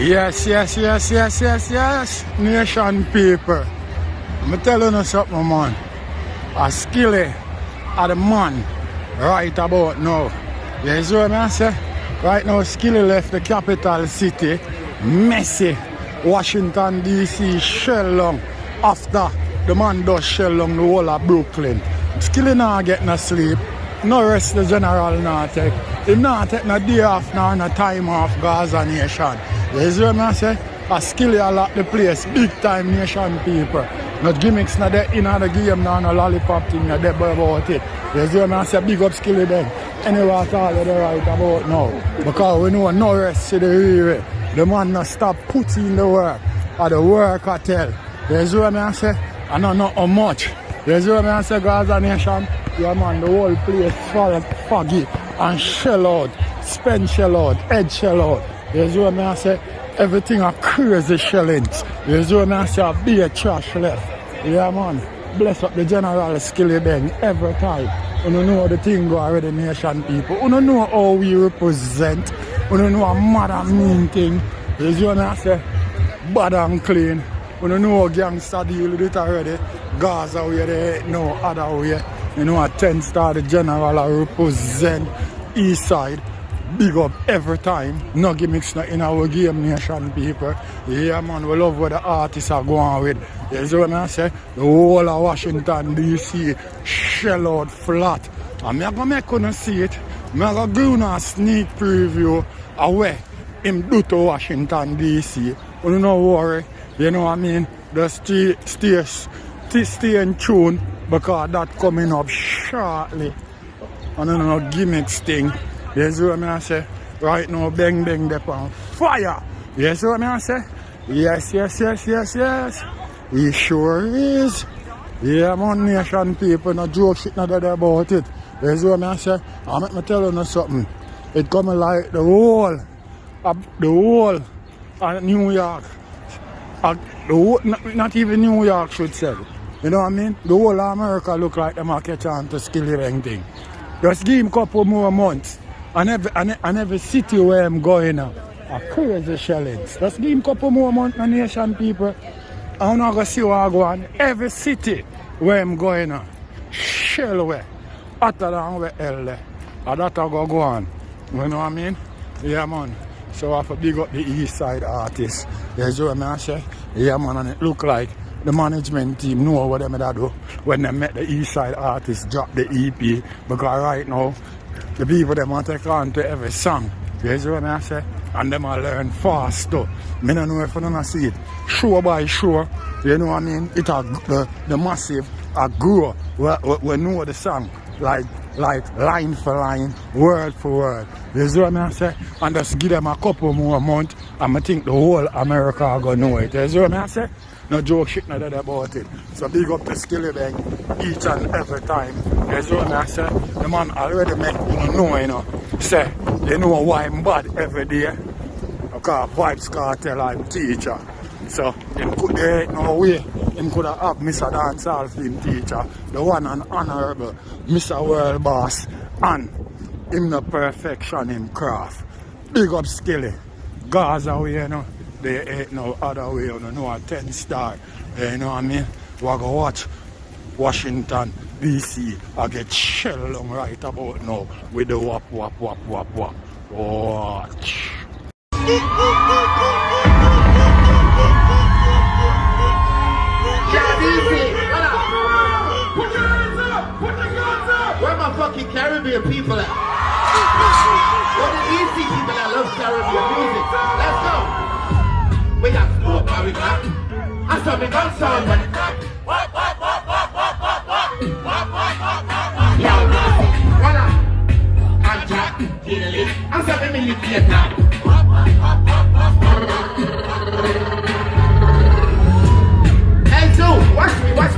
Yes, nation people. I'm telling you something, man. A Skilly are the man right about now. You see what I say? Right now, Skilly left the capital city, messy, Washington DC, shell long. After the man does shell long the whole of Brooklyn. Skilly not getting no sleep. No rest the general not take. He not take no day off nor no time off Gaza nation. You see what I say? A Skilly a lock the place, big time nation people. No gimmicks not there in the game, no lollipop thing, no there about it. You see what I say? Big up Skillibeng. Anyway, I tell you the right about now. Because we know no rest to the real. The man not stop putting the work. Or the work I tell. You see what I say? I don't know how much. You see what I say, Gaza nation? Yeah man, the whole place fall foggy and shell out. Spend shell out, head shell out. You see what I say? Everything are crazy shellings. You see what I say? A big trash left. Yeah man, bless up the general Skillibeng every time. You don't know the thing go already, nation people. You don't know how we represent. You don't know a mad and mean thing. You see what I say? Bad and clean. You don't know how gangster deal with it already. Gaza way there, no other way. You know a 10-star the general I represent east side. Big up every time. No gimmicks not in our game, nation people. Yeah man, we love what the artists are going with. You see what I say? The whole of Washington DC shell out flat. And I'm going to make you see it. I'm going to give you a sneak preview of where him do to Washington DC. You don't worry. You know what I mean? Just stay in tune because that coming up shortly. I don't know gimmicks thing. You see what I say? Right now, bang bang they're on fire. You see what I say? Yes. He sure is. Yeah, man, nation people, no joke shit not that about it. You see what I say? I'm going to tell you something. It coming like the whole of New York. Not even New York should say. You know what I mean? The whole of America look like them are catch on to Skillibeng thing. Just give him a couple more months. And every city where I'm going now are crazy shellings. Just give him a couple more months, the nation people. I'm not going to see what I go on. Every city where I'm going now, shell where, hotter than where hell there. And that I go on. You know what I mean? Yeah, man. So I have to big up the east side artists. You see what I say? Yeah, man, and it look like the management team know what they do when they met the east side artists drop the EP. Because right now, the people them want to take on to every song. You see what I say? And them will learn fast too. I don't know if you don't see it. Show by show, you know what I mean? It the massive grow. We know the song like line for line, word for word. You see what I say? And just give them a couple more months and I think the whole America are gonna know it. You see what I say? No joke shit not that about it. So big up to Skillibeng each and every time. You see what I say? The man already make you know. Say, you know why I'm bad every day. Because Vibes Cartel I'm teacher. So there ain't no way him could have Mr. Dancehall film teacher, the one and honorable Mr. World Boss, and him the perfection in craft. Big up Skilly. Gaza way, you know. There ain't no other way, you know, a 10-star. You know what I mean? We're going to watch Washington DC. I get shell on right about now with the whap. Watch. Where my fucking Caribbean people at? Where the DC people that love Caribbean music? Let's go. We got smoke, now we got. I saw me gun sound when it got. What? Yo, voila. I'm Jack. I saw me military now. Hey, Zoo, watch me. Watch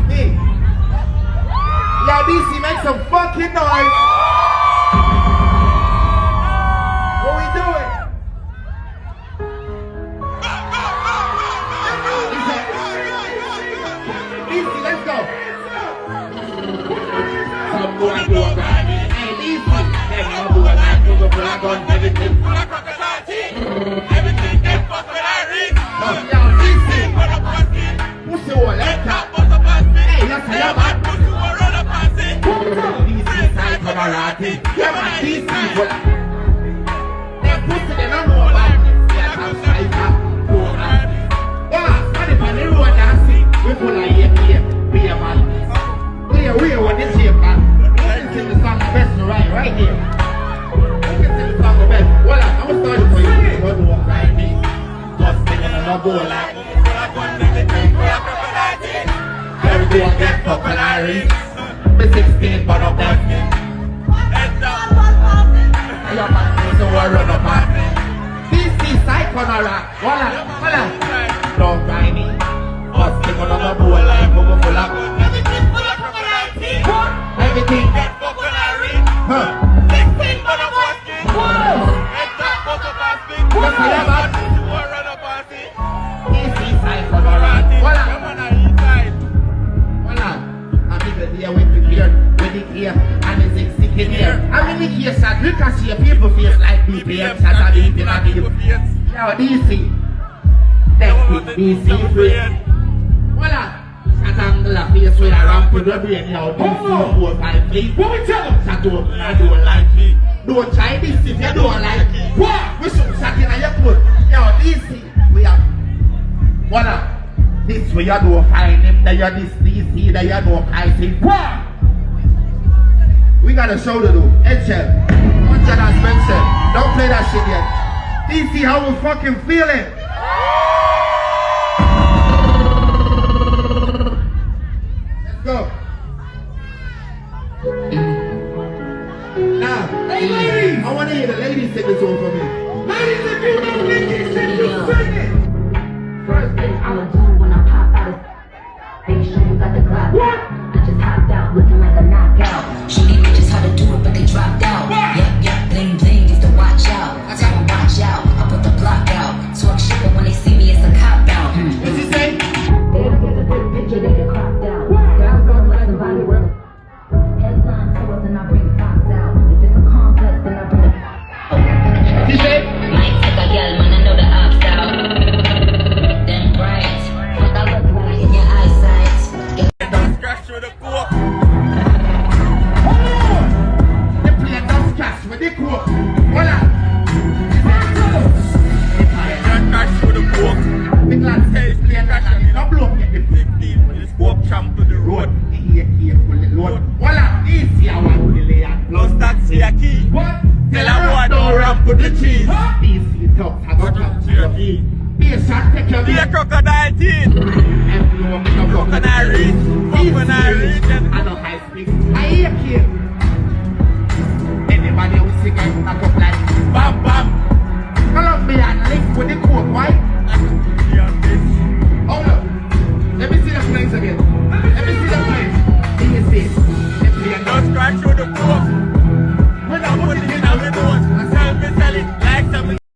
me. Yo, DC, make some fucking noise. What we doing? DC, let's go. Some boy, gun, everything full of crocodile teeth. Everything get fucked with Irene. Yo, DC. Pussy wall, let's talk. Hey, that's a yeah, man. Pussy wall, run up and see. DC side camarade. Yeah, man, DC. Them pussy, they don't know about this. Yeah, I'm striker. Yeah, money for the road dancing. We full of here, be a man. We what this here, man. Listen to the song the best right here. Listen to the song the best. Well, I'm starting for you. Don't walk like me. Just singing on a bowl like me. Everyone get fucked with Iris. Me 16, but I'm dead. Your man knows the war run up on me. DC side corner. Voila. Don't cry me. Just singing on a bowl like me. Full of everything get fucked with Irene. 16 but I'm walking. Head top, both of us big. Yes, I am, man. You will run up and see. East side for the right. Voila. Come on, east side. Voila. I'm even here with the beard, with the ear, and the 60 in here. I'm in the case that you can see people face like BPM, that are beating at people face. Yo, DC. Thank you, DC, friend. Voila. Angle of face with a ramp with the brain now. DC 4, 5, 3. What we tell them? Shut up, I don't like me. Don't try this if you don't like me. What? We should shut in on your foot. Yo, DC, we have. What up? This way you don't find him. That you're this DC, that you don't find him. What? We got a show to do. Eggshell. Hunter and Spencer. Don't play that shit yet. DC, how we fucking feeling? Go. Now, hey ladies! I want to hear the ladies sing this one for me. Ladies, if you know Nikki, sing you sing it! First thing I'ma do when I pop out, make sure you got the Glock. What? I just hopped out looking like a knockout. She ain't bitches how to do it, but they dropped out. What? Yep, bling bling, used to watch out. I tell them watch out, I put the block out. Talk shit, but when they see me, it's a cop out. What'd you say? They don't get the big picture, they get cropped out. Headlines to us and I bring Fox out. If it's a complex, then I bring it. She said? Might take a girl, man, I know the ops out. Then bright, what I look like in your eyesight. Don't scratch through the coke. Hold on! They play a don't scratch with the coke. Hold on! They play a don't scratch through the coke. The glass says play a don't scratch. Don't blow up get the 15 when this coke trample the road. Voila, easy, I want to lay and plus taxi a key. What? Tell a boy don't ramp with the cheese. Easy, tough, I got up to your feet. Be a shot, take your beat. Be a crocodile teeth. And blow up the crocodile reach. Fuck when I reach and I don't high speed. I hear kid. Anybody who sing, I got